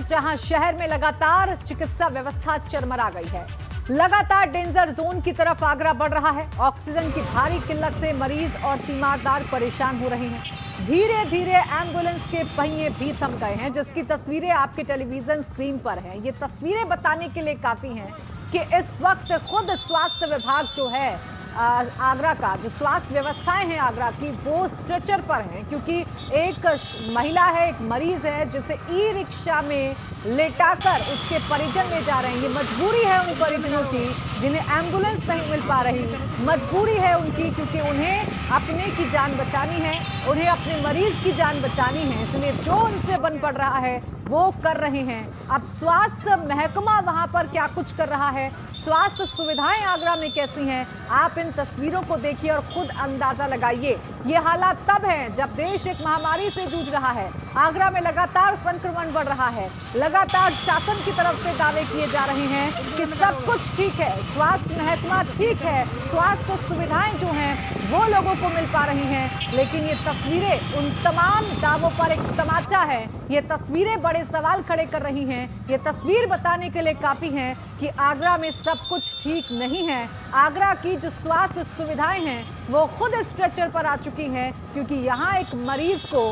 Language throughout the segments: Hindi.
जहां शहर में लगातार चिकित्सा व्यवस्था चरमरा गई है। लगातार डेंजर जोन की तरफ आगरा बढ़ रहा है। ऑक्सीजन की भारी किल्लत से मरीज और तीमारदार परेशान हो रहे हैं। धीरे धीरे एम्बुलेंस के पहिए भी थम गए हैं, जिसकी तस्वीरें आपके टेलीविजन स्क्रीन पर हैं। ये तस्वीरें बताने के लिए काफी हैं कि इस वक्त खुद स्वास्थ्य विभाग जो है आगरा का, जो स्वास्थ्य व्यवस्थाएं हैं आगरा की, वो स्ट्रेचर पर हैं, क्योंकि एक महिला है, एक मरीज है, जिसे ई रिक्शा में लेटाकर उसके परिजन ले जा रहे हैं। ये मजबूरी है उन परिजनों की जिन्हें एम्बुलेंस नहीं मिल पा रही। मजबूरी है उनकी, क्योंकि उन्हें अपने की जान बचानी है, उन्हें अपने मरीज की जान बचानी है, इसलिए जो उनसे बन पड़ रहा है वो कर रहे हैं। अब स्वास्थ्य महकमा वहां पर क्या कुछ कर रहा है, स्वास्थ्य सुविधाएं आगरा में कैसी हैं, आप इन तस्वीरों को देखिए और खुद अंदाजा लगाइए। ये हालात तब हैं जब देश एक महामारी से जूझ रहा है। आगरा में लगातार संक्रमण बढ़ रहा है। लगातार शासन की तरफ से दावे किए जा रहे हैं कि सब कुछ ठीक है, स्वास्थ्य महकमा ठीक है, स्वास्थ्य सुविधाएं जो हैं वो लोगों को मिल पा रही हैं। लेकिन ये तस्वीरें उन तमाम दावों पर एक तमाचा है। ये तस्वीरें बड़े सवाल खड़े कर रही हैं। ये तस्वीर बताने के लिए काफी हैं कि आगरा में सब कुछ ठीक नहीं है। आगरा की जो स्वास्थ्य सुविधाएं हैं वो खुद स्ट्रेचर पर आ चुकी हैं, क्योंकि यहाँ एक मरीज को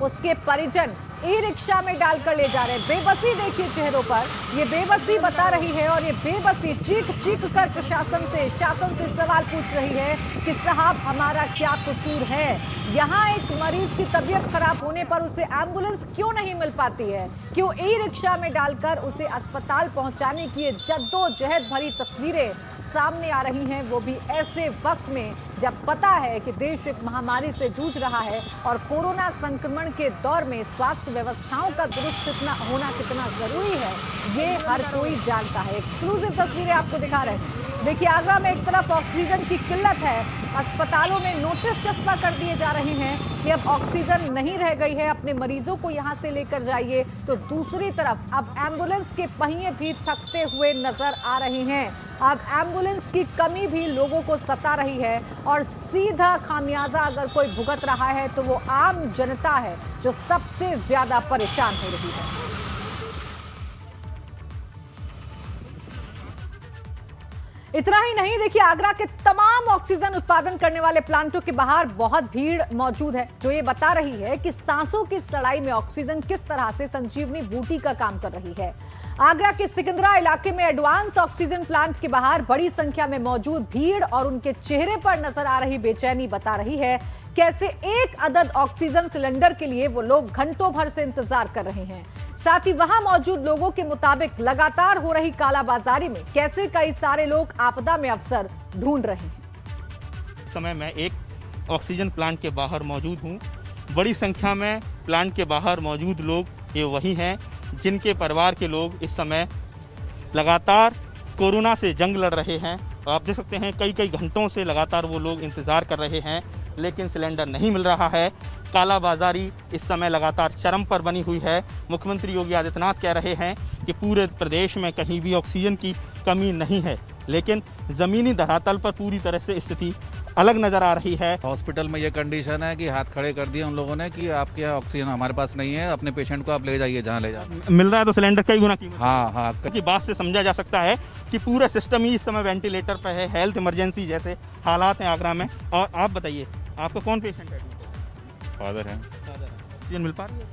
उसके परिजन ई रिक्शा में डालकर ले जा रहे हैं। बेबसी देखिए चेहरों पर, ये बेबसी बता रही है और ये बेबसी चीख चीख कर प्रशासन से, शासन से सवाल पूछ रही है कि साहब हमारा क्या कसूर है। यहाँ एक मरीज की तबीयत खराब होने पर उसे एम्बुलेंस क्यों नहीं मिल पाती है, क्यों ई रिक्शा में डालकर उसे अस्पताल पहुंचाने की जद्दोजहद भरी तस्वीरें सामने आ रही हैं, वो भी ऐसे वक्त में जब पता है कि देश एक महामारी से जूझ रहा है और कोरोना संक्रमण के दौर में स्वास्थ्य व्यवस्थाओं का दुरुस्त होना कितना जरूरी है, ये हर कोई जानता है। एक्सक्लूसिव तस्वीरें आपको दिखा रहे हैं। देखिए, आगरा में एक तरफ ऑक्सीजन की किल्लत है, अस्पतालों में नोटिस चस्पा कर दिए जा रहे हैं कि अब ऑक्सीजन नहीं रह गई है, अपने मरीजों को यहां से लेकर जाइए। तो दूसरी तरफ अब एम्बुलेंस के पहिए भी थकते हुए नजर आ रहे हैं। अब एम्बुलेंस की कमी भी लोगों को सता रही है और सीधा खामियाजा अगर कोई भुगत रहा है तो वो आम जनता है, जो सबसे ज्यादा परेशान हो रही है। इतना ही नहीं, देखिए आगरा के तमाम ऑक्सीजन उत्पादन करने वाले प्लांटों के बाहर बहुत भीड़ मौजूद है, जो ये बता रही है कि सांसों की लड़ाई में ऑक्सीजन किस तरह से संजीवनी बूटी का काम कर रही है। आगरा के सिकंदरा इलाके में एडवांस ऑक्सीजन प्लांट के बाहर बड़ी संख्या में मौजूद भीड़ और उनके चेहरे पर नजर आ रही बेचैनी बता रही है कैसे एक अदद ऑक्सीजन सिलेंडर के लिए वो लोग घंटों भर से इंतजार कर रहे हैं। साथ ही वहां मौजूद लोगों के मुताबिक लगातार हो रही कालाबाजारी में कैसे कई सारे लोग आपदा में अवसर ढूंढ रहे हैं। इस समय मैं एक ऑक्सीजन प्लांट के बाहर मौजूद हूं। बड़ी संख्या में प्लांट के बाहर मौजूद लोग ये वही हैं जिनके परिवार के लोग इस समय लगातार कोरोना से जंग लड़ रहे हैं। आप देख सकते हैं कई घंटों से लगातार वो लोग इंतज़ार कर रहे हैं, लेकिन सिलेंडर नहीं मिल रहा है। कालाबाजारी इस समय लगातार चरम पर बनी हुई है। मुख्यमंत्री योगी आदित्यनाथ कह रहे हैं कि पूरे प्रदेश में कहीं भी ऑक्सीजन की कमी नहीं है, लेकिन ज़मीनी धरातल पर पूरी तरह से स्थिति अलग नज़र आ रही है। हॉस्पिटल में ये कंडीशन है कि हाथ खड़े कर दिए उन लोगों ने कि आपके यहाँ ऑक्सीजन हमारे पास नहीं है, अपने पेशेंट को आप ले जाइए जहाँ ले जाए। मिल रहा है तो सिलेंडर कई गुना कीमत। हाँ की बात से समझा जा सकता है कि पूरा सिस्टम ही इस समय वेंटिलेटर पर है। हेल्थ इमरजेंसी जैसे हालात हैं आगरा में। और आप बताइए, आपका कौन पेशेंट है? फादर है। ऑक्सीजन मिल पा रही है?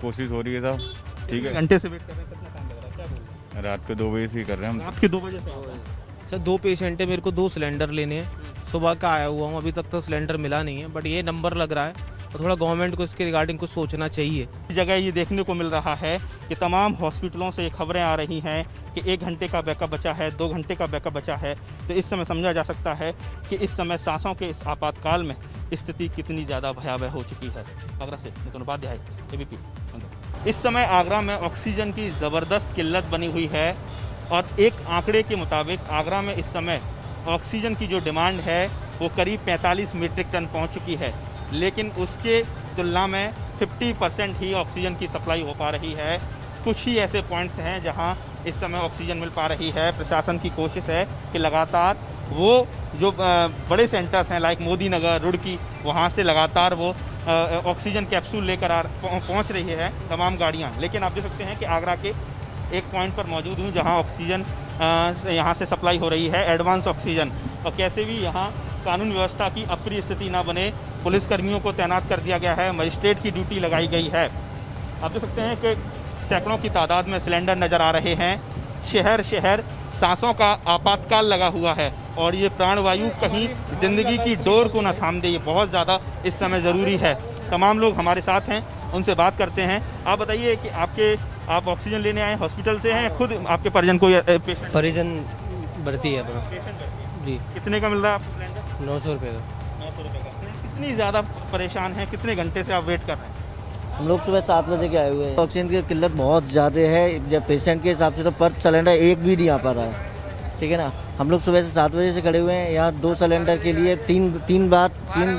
कोशिश हो रही है साहब, ठीक है। घंटे से वेट कर रहे हैं, कितना टाइम लग रहा है, क्या बोल रहे हैं? रात के 2 बजे से ही कर रहे हैं हम। रात के 2 बजे से? सर 2 पेशेंट है, मेरे को 2 सिलेंडर लेने हैं। सुबह का आया हुआ हूँ, अभी तक तो सिलेंडर मिला नहीं है, बट ये नंबर लग रहा है तो थोड़ा गवर्नमेंट को इसके रिगार्डिंग कुछ सोचना चाहिए। इस जगह ये देखने को मिल रहा है कि तमाम हॉस्पिटलों से ये खबरें आ रही हैं कि 1 घंटे का बैकअप बचा है, 2 घंटे का बैकअप बचा है। तो इस समय समझा जा सकता है कि इस समय सांसों के इस आपातकाल में स्थिति कितनी ज़्यादा भयावह हो चुकी है। आगरा से नितिन उपाध्याय, ABP। इस समय आगरा में ऑक्सीजन की ज़बरदस्त किल्लत बनी हुई है और एक आंकड़े के मुताबिक आगरा में इस समय ऑक्सीजन की जो डिमांड है वो करीब 45 मीट्रिक टन पहुंच चुकी है, लेकिन उसके तुलना में 50% ही ऑक्सीजन की सप्लाई हो पा रही है। कुछ ही ऐसे पॉइंट्स हैं जहां इस समय ऑक्सीजन मिल पा रही है। प्रशासन की कोशिश है कि लगातार वो जो बड़े सेंटर्स हैं लाइक मोदी नगर, रुड़की, वहाँ से लगातार वो ऑक्सीजन कैप्सूल लेकर पहुंच रही है तमाम गाड़ियां। लेकिन आप देख सकते हैं कि आगरा के एक पॉइंट पर मौजूद हूं जहां ऑक्सीजन यहां से सप्लाई हो रही है, एडवांस ऑक्सीजन। और कैसे भी यहां कानून व्यवस्था की अप्रिय स्थिति ना बने, पुलिसकर्मियों को तैनात कर दिया गया है, मजिस्ट्रेट की ड्यूटी लगाई गई है। आप देख सकते हैं कि सैकड़ों की तादाद में सिलेंडर नज़र आ रहे हैं। शहर शहर सांसों का आपातकाल लगा हुआ है और ये प्राणवायु कहीं ज़िंदगी की डोर को न थाम दे, ये बहुत ज़्यादा इस समय ज़रूरी है। तमाम लोग हमारे साथ हैं, उनसे बात करते हैं। आप बताइए कि आप ऑक्सीजन लेने आए, हॉस्पिटल से हैं, खुद आपके परिजन को पेशेंट परिजन भर्ती है अपना। जी। कितने का मिल रहा है आपको सिलेंडर? 900 रुपये का। 900 रुपये का। कितनी ज़्यादा परेशान हैं, कितने घंटे से आप वेट कर रहे हैं? हम लोग सुबह 7 बजे के आए हुए हैं। ऑक्सीजन की किल्लत बहुत ज़्यादा है, जब पेशेंट के हिसाब से तो पर सिलेंडर एक भी नहीं आ पा रहा है, ठीक है ना। हम लोग सुबह से 7 बजे से खड़े हुए हैं यहाँ 2 सिलेंडर के लिए। तीन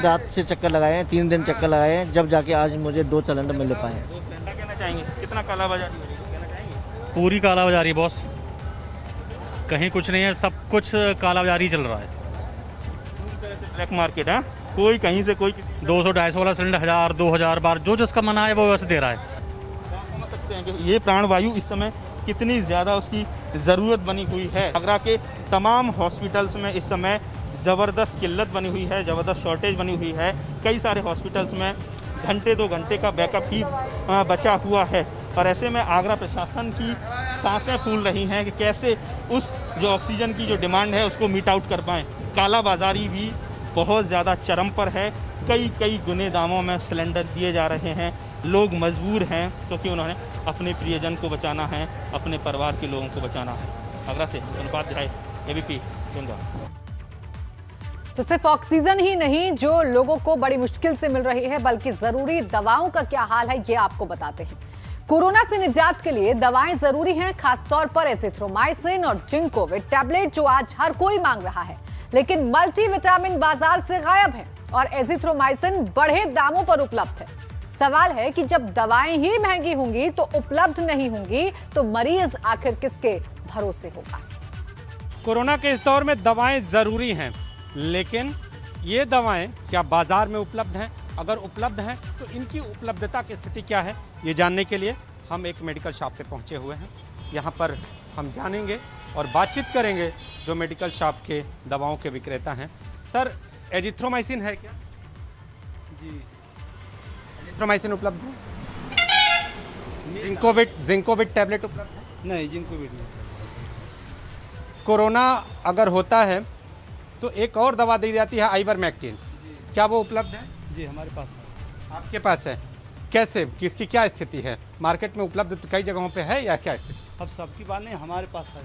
रात से चक्कर लगाए हैं, 3 दिन चक्कर लगाए हैं, जब जाके आज मुझे 2 सिलेंडर मिल पाए हैं। 2 सिलेंडर कहना चाहेंगे, कितना कालाबाजारी हो रही है कहना चाहेंगे? पूरी कालाबाजारी बॉस, कहीं कुछ नहीं है, सब कुछ कालाबाजारी चल रहा है। पूरी तरह से ब्लैक मार्केट है, कोई कहीं से कोई 200-250 वाला सिलेंडर 1000, 2000 बार जो जिसका मना है वो वैसे दे रहा है। समझ सकते हैं कि ये प्राणवायु इस समय कितनी ज़्यादा उसकी ज़रूरत बनी हुई है। आगरा के तमाम हॉस्पिटल्स में इस समय ज़बरदस्त किल्लत बनी हुई है, ज़बरदस्त शॉर्टेज बनी हुई है। कई सारे हॉस्पिटल्स में घंटे 2 घंटे का बैकअप ही बचा हुआ है और ऐसे में आगरा प्रशासन की सांसें फूल रही हैं कि कैसे उस जो ऑक्सीजन की जो डिमांड है उसको मीट आउट कर पाएँ। कालाबाजारी भी बहुत ज़्यादा चरम पर है, कई गुने दामों में सिलेंडर दिए जा रहे हैं। लोग मजबूर हैं क्योंकि उन्होंने अपने प्रियजन को बचाना है, अपने परिवार के लोगों को बचाना है। आगरा से उपाध्याय, एबीपी गंगा। तो सिर्फ ऑक्सीजन ही नहीं जो लोगों को बड़ी मुश्किल से मिल रही है, बल्कि जरूरी दवाओं का क्या हाल है ये आपको बताते हैं। कोरोना से निजात के लिए दवाएं जरूरी हैं, खासतौर पर एजिथ्रोमाइसिन और जिंकोविट टैबलेट जो आज हर कोई मांग रहा है। लेकिन मल्टीविटामिन बाजार से गायब है और एजिथ्रोमाइसिन बढ़े दामों पर उपलब्ध है। सवाल है कि जब दवाएं ही महंगी होंगी तो उपलब्ध नहीं होंगी तो मरीज आखिर किसके भरोसे होगा। कोरोना के इस दौर में दवाएं ज़रूरी हैं, लेकिन ये दवाएं क्या बाज़ार में उपलब्ध हैं? अगर उपलब्ध हैं तो इनकी उपलब्धता की स्थिति क्या है, ये जानने के लिए हम एक मेडिकल शॉप पे पहुंचे हुए हैं। यहाँ पर हम जानेंगे और बातचीत करेंगे जो मेडिकल शॉप के दवाओं के विक्रेता हैं। सर, एजिथ्रोमाइसिन है क्या? जी, एजिथ्रोमाइसिन उपलब्ध है? जिंकोविट टैबलेट उपलब्ध है? नहीं, जिंकोविट नहीं। कोरोना अगर होता है तो एक और दवा दी जाती है आइवरमेक्टिन, क्या वो उपलब्ध है? जी, हमारे पास है। आपके पास है? कैसे, किसकी क्या स्थिति है? मार्केट में उपलब्ध तो कई जगहों पे है या क्या स्थिति? अब सबकी बात नहीं, हमारे पास है।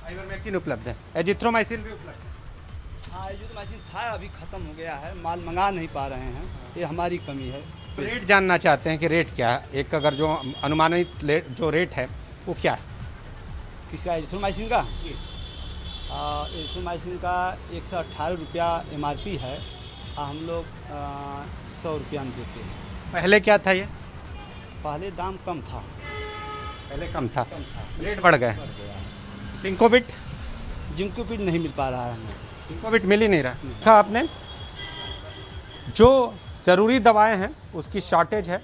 आइवरमेक्टिन उपलब्ध है, एजिथ्रोमाइसिन भी उपलब्ध है। हाँ, एजिथ्रोमाइसिन था, अभी ख़त्म हो गया है, माल मंगा नहीं पा रहे हैं, ये हमारी कमी है। रेट जानना चाहते हैं कि रेट क्या है, एक अगर जो अनुमानित जो रेट है वो क्या है? किसका? एजिथ्रोमाइसिन का? जी, एजिथ्रोमाइसिन का 118 रुपया MRP है, हम लोग 100 रुपया में देते हैं। पहले क्या था ये? पहले दाम कम था। पहले कम था, रेट बढ़ गए। जिंकोविट नहीं मिल पा रहा है हमें। जिंकोविट मिल ही नहीं रहा। कहा आपने जो ज़रूरी दवाएं हैं उसकी शॉर्टेज है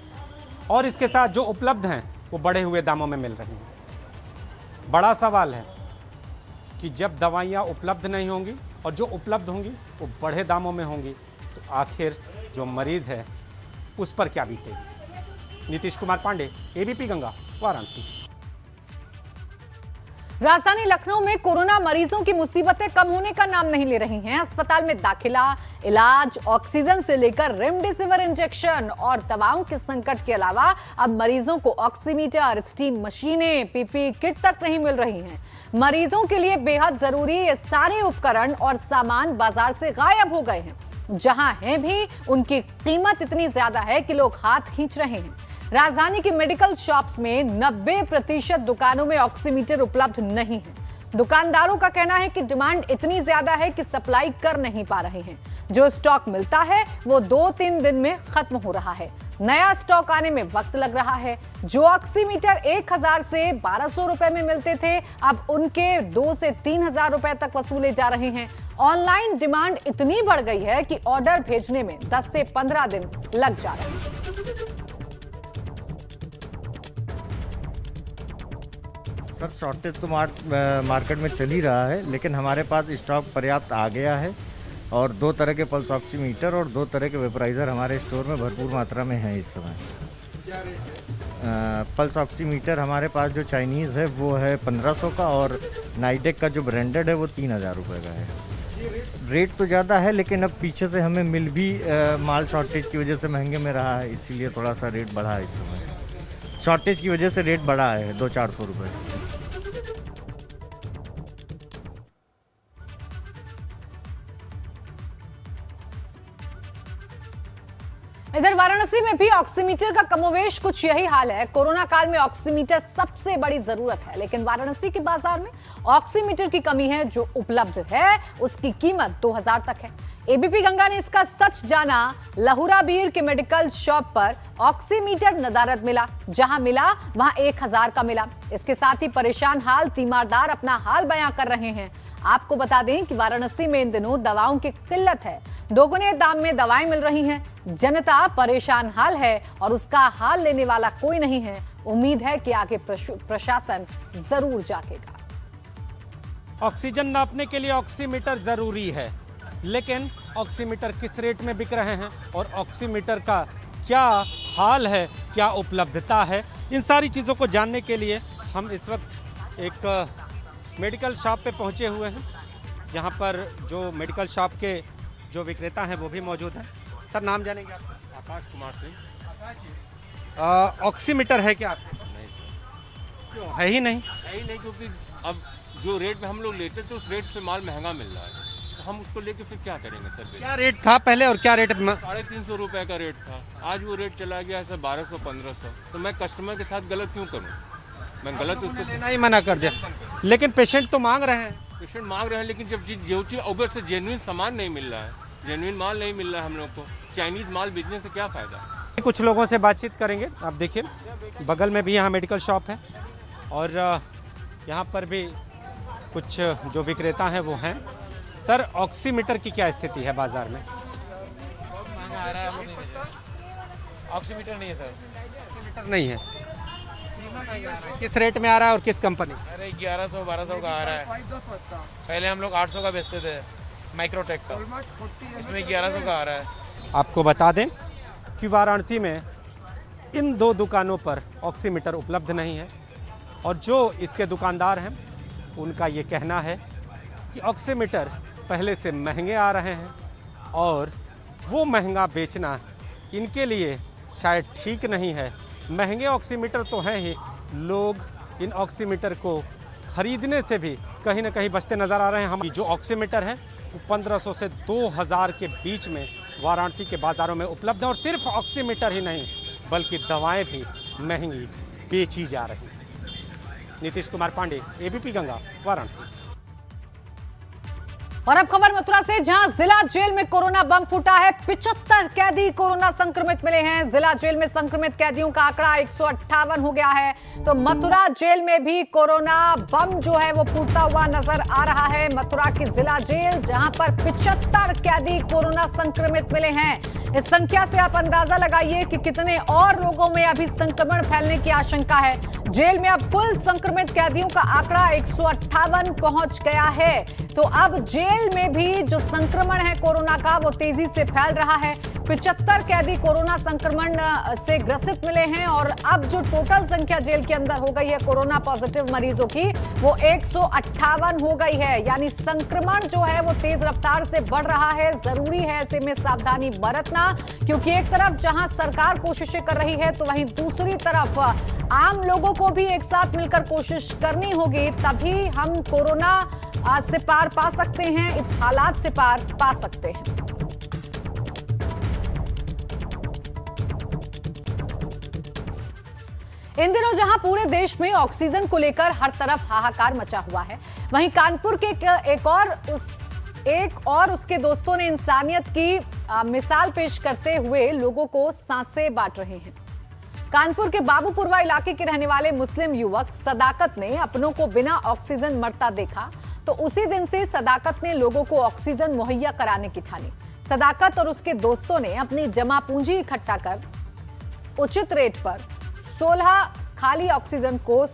और इसके साथ जो उपलब्ध हैं वो बढ़े हुए दामों में मिल रही हैं। बड़ा सवाल है कि जब दवाइयाँ उपलब्ध नहीं होंगी और जो उपलब्ध होंगी वो बढ़े दामों में होंगी तो आखिर जो मरीज़ है उस पर क्या बीतेगी। नीतीश कुमार पांडे, एबीपी गंगा, वाराणसी। राजधानी लखनऊ में कोरोना मरीजों की मुसीबतें कम होने का नाम नहीं ले रही हैं। अस्पताल में दाखिला, इलाज, ऑक्सीजन से लेकर रेमडेसिविर इंजेक्शन और दवाओं के संकट के अलावा अब मरीजों को ऑक्सीमीटर, स्टीम मशीनें, पीपी किट तक नहीं मिल रही हैं। मरीजों के लिए बेहद जरूरी ये सारे उपकरण और सामान बाजार से गायब हो गए हैं। जहां हैं भी उनकी कीमत इतनी ज्यादा है कि लोग हाथ खींच रहे हैं। राजधानी के मेडिकल शॉप्स में 90% दुकानों में ऑक्सीमीटर उपलब्ध नहीं है। दुकानदारों का कहना है कि डिमांड इतनी ज्यादा है कि सप्लाई कर नहीं पा रहे हैं। जो स्टॉक मिलता है वो 2-3 दिन में खत्म हो रहा है। नया स्टॉक आने में वक्त लग रहा है। जो ऑक्सीमीटर 1000 से 1200 रुपए में मिलते थे, अब उनके 2 से 3000 रुपए तक वसूले जा रहे हैं। ऑनलाइन डिमांड इतनी बढ़ गई है कि ऑर्डर भेजने में 10 से 15 दिन लग जा रहे हैं। सर शॉर्टेज तो मार्केट में चल ही रहा है, लेकिन हमारे पास स्टॉक पर्याप्त आ गया है और 2 तरह के पल्स ऑक्सीमीटर और 2 तरह के वेपराइज़र हमारे स्टोर में भरपूर मात्रा में हैं इस समय। पल्स ऑक्सीमीटर हमारे पास जो चाइनीज़ है वो है 1500 का और नाइडेक का जो ब्रांडेड है वो 3000 रुपये का है। रेट तो ज़्यादा है, लेकिन अब पीछे से हमें मिल भी माल शॉर्टेज की वजह से महंगे में रहा है, इसीलिए थोड़ा सा रेट बढ़ा है इस समय। शॉर्टेज की वजह से रेट बढ़ा है 200-400 रुपये। इधर वाराणसी में भी ऑक्सीमीटर का कमोवेश कुछ यही हाल है। कोरोना काल में ऑक्सीमीटर सबसे बड़ी जरूरत है, लेकिन वाराणसी के बाजार में ऑक्सीमीटर की कमी है। जो उपलब्ध है उसकी कीमत 2000 तक है। एबीपी गंगा ने इसका सच जाना। लहुरा बीर के मेडिकल शॉप पर ऑक्सीमीटर नदारद मिला, जहां मिला वहां 1000 का मिला। इसके साथ ही परेशान हाल तीमारदार अपना हाल बयां कर रहे हैं। आपको बता दें कि वाराणसी में इन दिनों दवाओं की किल्लत है, दोगुने दाम में दवाएं मिल रही हैं। जनता परेशान हाल है और उसका हाल लेने वाला कोई नहीं है। उम्मीद है कि आगे प्रशासन जरूर जागेगा। ऑक्सीजन नापने के लिए ऑक्सीमीटर जरूरी है, लेकिन ऑक्सीमीटर किस रेट में बिक रहे हैं और ऑक्सीमीटर का क्या हाल है, क्या उपलब्धता है, इन सारी चीज़ों को जानने के लिए हम इस वक्त एक मेडिकल शॉप पे पहुंचे हुए हैं, जहां पर जो मेडिकल शॉप के जो विक्रेता हैं वो भी मौजूद हैं। सर नाम जानेंगे आप? आकाश कुमार सिंह। ऑक्सीमीटर है क्या आपके? नहीं सर। क्यों है ही नहीं? है ही नहीं, क्योंकि अब जो रेट में हम लोग लेते थे उस रेट से माल महंगा मिल रहा है, तो हम उसको लेके फिर क्या करेंगे सर? क्या रेट था पहले और क्या रेट? 350 रुपये का रेट था, आज वो रेट चला गया है सर 1200-1500। तो मैं कस्टमर के साथ गलत क्यों करूँ? मैं गलत उसको लेना ही मना कर दिया, लेकिन पेशेंट तो मांग रहे हैं। पेशेंट मांग रहे हैं, लेकिन जब जो चीज़ उधर से जेन्युइन सामान नहीं मिल रहा है, जेन्युइन माल नहीं मिल रहा है हम लोग को, चाइनीज़ माल बेचने से क्या फ़ायदा है? कुछ लोगों से बातचीत करेंगे। आप देखिए बगल में भी यहाँ मेडिकल शॉप है और यहाँ पर भी कुछ जो विक्रेता हैं वो हैं। सर ऑक्सीमीटर की क्या स्थिति है बाज़ार में? बहुत महंगा आ रहा है। ऑक्सीमीटर नहीं है सर। ऑक्सीमीटर नहीं है। किस रेट में आ रहा है और किस कंपनी? अरे 1100-1200 का आ रहा है। पहले हम लोग 800 का बेचते थे माइक्रोटेक का, इसमें 1100 का आ रहा है। आपको बता दें कि वाराणसी में इन 2 दुकानों पर ऑक्सीमीटर उपलब्ध नहीं है और जो इसके दुकानदार हैं उनका ये कहना है कि ऑक्सीमीटर पहले से महंगे आ रहे हैं और वो महंगा बेचना इनके लिए शायद ठीक नहीं है। महंगे ऑक्सीमीटर तो हैं ही, लोग इन ऑक्सीमीटर को खरीदने से भी कहीं ना कहीं बचते नज़र आ रहे हैं। हम जो ऑक्सीमीटर है वो 1500 से 2000 के बीच में वाराणसी के बाज़ारों में उपलब्ध है और सिर्फ ऑक्सीमीटर ही नहीं बल्कि दवाएं भी महंगी बेची जा रही हैं। नीतीश कुमार पांडे, एबीपी गंगा, वाराणसी। और अब खबर मथुरा से, जहां जिला जेल में कोरोना बम फूटा है। 75 कैदी कोरोना संक्रमित मिले हैं। जिला जेल में संक्रमित कैदियों का आंकड़ा 158 हो गया है। तो मथुरा जेल में भी कोरोना बम जो है वो फूटता हुआ नजर आ रहा है। मथुरा की जिला जेल, जहां पर 75 कैदी कोरोना संक्रमित मिले हैं। इस संख्या से आप अंदाजा लगाइए कि कितने और लोगों में अभी संक्रमण फैलने की आशंका है। जेल में अब कुल संक्रमित कैदियों का आंकड़ा 158 पहुंच गया है। तो अब जेल में भी जो संक्रमण है कोरोना का वो तेजी से फैल रहा है। 75 कैदी कोरोना संक्रमण से ग्रसित मिले हैं और अब जो टोटल संख्या जेल के अंदर हो गई है कोरोना पॉजिटिव मरीजों की वो 158 हो गई है। यानी संक्रमण जो है वो तेज रफ्तार से बढ़ रहा है। जरूरी है ऐसे में सावधानी बरतना, क्योंकि एक तरफ जहां सरकार कोशिशें कर रही है तो वहीं दूसरी तरफ आम लोगों को भी एक साथ मिलकर कोशिश करनी होगी, तभी हम कोरोना से पार पा सकते हैं, इस हालात से पार पा सकते हैं। इन दिनों जहां पूरे देश में ऑक्सीजन को लेकर हर तरफ हाहाकार मचा हुआ है, वहीं कानपुर के एक और उस एक और उसके दोस्तों ने इंसानियत की मिसाल पेश करते हुए लोगों को सांसें बांट रहे हैं। कानपुर के बाबूपुरवा इलाके के रहने वाले मुस्लिम युवक सदाकत ने अपनों को बिना ऑक्सीजन मरता देखा तो उसी दिन से सदाकत ने लोगों को ऑक्सीजन मुहैया कराने की ठानी। सदाकत और उसके दोस्तों ने अपनी जमा पूंजी इकट्ठा कर उचित रेट पर 16 खाली ऑक्सीजन को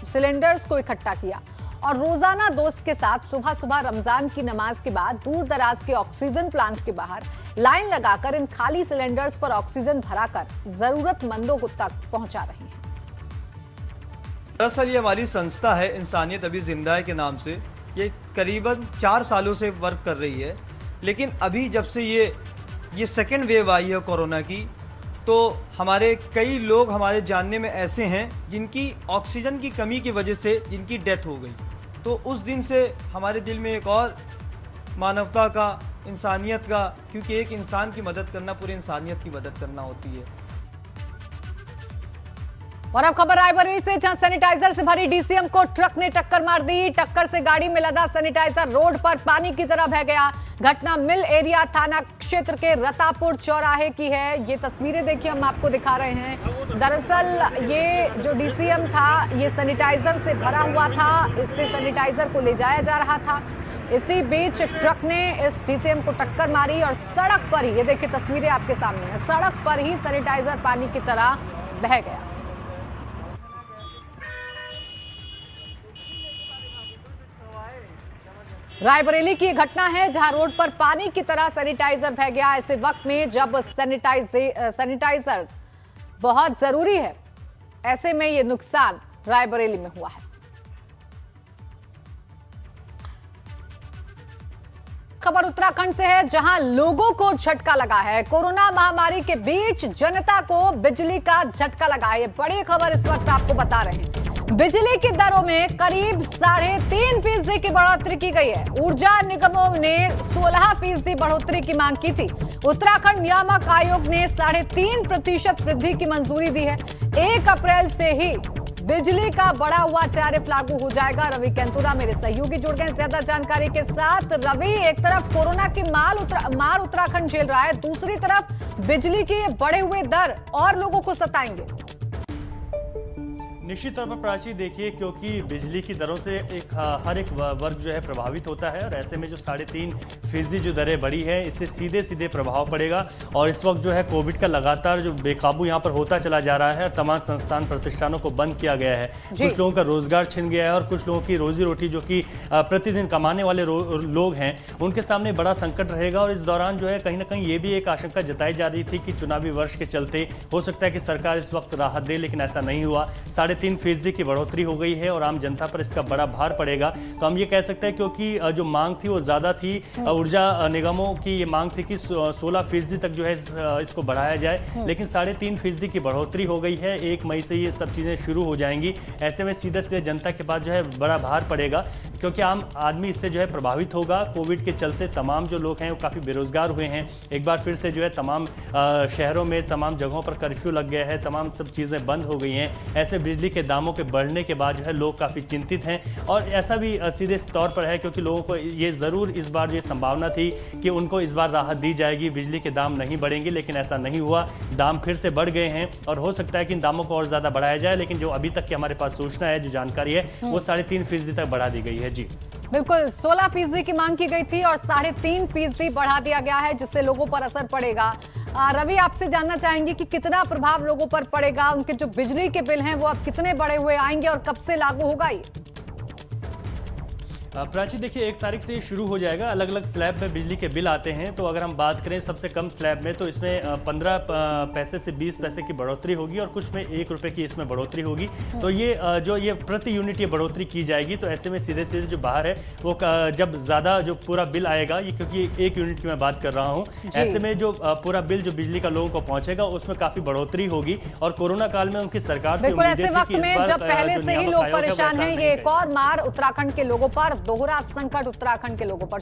सिलेंडर्स को इकट्ठा किया और रोजाना दोस्त के साथ सुबह सुबह रमजान की नमाज के बाद दूर दराज के ऑक्सीजन प्लांट के बाहर लाइन लगाकर इन खाली सिलेंडर्स पर ऑक्सीजन भराकर जरूरतमंदों को तक पहुंचा रहे हैं। दरअसल ये हमारी संस्था है इंसानियत अभी जिंदा है के नाम से। ये करीबन 4 सालों से वर्क कर रही है, लेकिन अभी जब से ये सेकेंड वेव आई है कोरोना की, तो हमारे कई लोग हमारे जानने में ऐसे हैं जिनकी ऑक्सीजन की कमी की वजह से जिनकी डेथ हो गई। तो उस दिन से हमारे दिल में एक और मानवता का, इंसानियत का, क्योंकि एक इंसान की मदद करना पूरी इंसानियत की मदद करना होती है। और अब खबर रायबरेली से, जहां सैनिटाइजर से भरी डीसीएम को ट्रक ने टक्कर मार दी। टक्कर से गाड़ी में लदा सैनिटाइजर रोड पर पानी की तरह बह गया। घटना मिल एरिया थाना क्षेत्र के रतापुर चौराहे की है। ये तस्वीरें देखिए, हम आपको दिखा रहे हैं। दरअसल ये जो डीसीएम था ये सैनिटाइजर से भरा हुआ था, इससे सैनिटाइजर को ले जाया जा रहा था। इसी बीच ट्रक ने इस डीसीएम को टक्कर मारी और सड़क पर ही, ये देखिए तस्वीरें आपके सामने है, सड़क पर ही सैनिटाइजर पानी की तरह बह गया। रायबरेली की घटना है जहां रोड पर पानी की तरह सैनिटाइजर बह गया। ऐसे वक्त में जब सैनिटाइजर बहुत जरूरी है, ऐसे में ये नुकसान रायबरेली में हुआ है। खबर उत्तराखंड से है, जहां लोगों को झटका लगा है। कोरोना महामारी के बीच जनता को बिजली का झटका लगा है। ये बड़ी खबर इस वक्त आपको बता रहे हैं। बिजली की दरों में करीब 3.5% की बढ़ोतरी की गई है। ऊर्जा निगमों ने 16% बढ़ोतरी की मांग की थी। उत्तराखंड नियामक आयोग ने 3.5% वृद्धि की मंजूरी दी है। 1 अप्रैल से ही बिजली का बढ़ा हुआ टैरिफ लागू हो जाएगा। रवि केंतुरा मेरे सहयोगी जुड़ गए ज्यादा जानकारी के साथ। रवि, एक तरफ कोरोना की मार उत्तराखंड झेल रहा है, दूसरी तरफ बिजली के बढ़े हुए दर और लोगों को सताएंगे। निश्चित तौर पर प्राची देखिए, क्योंकि बिजली की दरों से हर एक वर्ग जो है प्रभावित होता है और ऐसे में जो 3.5% जो दरें बढ़ी है, इससे सीधे सीधे प्रभाव पड़ेगा। और इस वक्त जो है कोविड का लगातार जो बेकाबू यहाँ पर होता चला जा रहा है और तमाम संस्थान प्रतिष्ठानों को बंद किया गया है। कुछ लोगों का रोजगार छिन गया है और कुछ लोगों की रोजी रोटी, जो कि प्रतिदिन कमाने वाले लोग हैं, उनके सामने बड़ा संकट रहेगा। और इस दौरान जो है कहीं ना कहीं ये भी एक आशंका जताई जा रही थी कि चुनावी वर्ष के चलते हो सकता है कि सरकार इस वक्त राहत दे, लेकिन ऐसा नहीं हुआ। 3.5% की बढ़ोतरी हो गई है और आम जनता पर इसका बड़ा भार पड़ेगा। तो हम ये कह सकते हैं, क्योंकि जो मांग थी वो ज़्यादा थी, ऊर्जा निगमों की ये मांग थी कि 16% तक जो है इसको बढ़ाया जाए, लेकिन 3.5% की बढ़ोतरी हो गई है। 1 मई से ये सब चीज़ें शुरू हो जाएंगी। ऐसे में सीधे सीधे जनता के पास जो है बड़ा भार पड़ेगा, क्योंकि आम आदमी इससे जो है प्रभावित होगा। कोविड के चलते तमाम जो लोग हैं वो काफ़ी बेरोजगार हुए हैं। एक बार फिर से जो है तमाम शहरों में तमाम जगहों पर कर्फ्यू लग गया है, तमाम सब चीज़ें बंद हो गई हैं। ऐसे बिजली के दामों के बढ़ने के बाद जो है लोग काफ़ी चिंतित हैं। और ऐसा भी सीधे तौर पर है, क्योंकि लोगों को ये ज़रूर इस बार ये संभावना थी कि उनको इस बार राहत दी जाएगी, बिजली के दाम नहीं बढ़ेंगे, लेकिन ऐसा नहीं हुआ। दाम फिर से बढ़ गए हैं और हो सकता है कि इन दामों को और ज़्यादा बढ़ाया जाए, लेकिन जो अभी तक की हमारे पास सूचना है, जो जानकारी है, वो 3.5% तक बढ़ा दी गई है। जी बिल्कुल, 16% की मांग की गई थी और 3.5% बढ़ा दिया गया है, जिससे लोगों पर असर पड़ेगा। रवि, आपसे जानना चाहेंगे कि कितना प्रभाव लोगों पर पड़ेगा, उनके जो बिजली के बिल हैं वो अब कितने बढ़े हुए आएंगे और कब से लागू होगा ये? प्राची देखिए, 1 तारीख से शुरू हो जाएगा। अलग अलग स्लैब में बिजली के बिल आते हैं। तो अगर हम बात करें सबसे कम स्लैब में, तो इसमें 15 पैसे से 20 पैसे की बढ़ोतरी होगी और कुछ में 1 रुपये की इसमें बढ़ोतरी होगी। तो ये प्रति यूनिट ये बढ़ोतरी की जाएगी। तो ऐसे में सीधे सीधे जो बाहर है वो जब ज़्यादा जो पूरा बिल आएगा, ये क्योंकि 1 यूनिट की मैं बात कर रहा हूँ, ऐसे में जो पूरा बिल जो बिजली का लोगों को पहुँचेगा उसमें काफ़ी बढ़ोतरी होगी। और कोरोना काल में उनकी सरकार से ऐसे वक्त में जब पहले से ही लोग परेशान हैं, ये एक और मार उत्तराखंड के लोगों पर, दोहरा संकट उत्तराखंड के लोगों पर।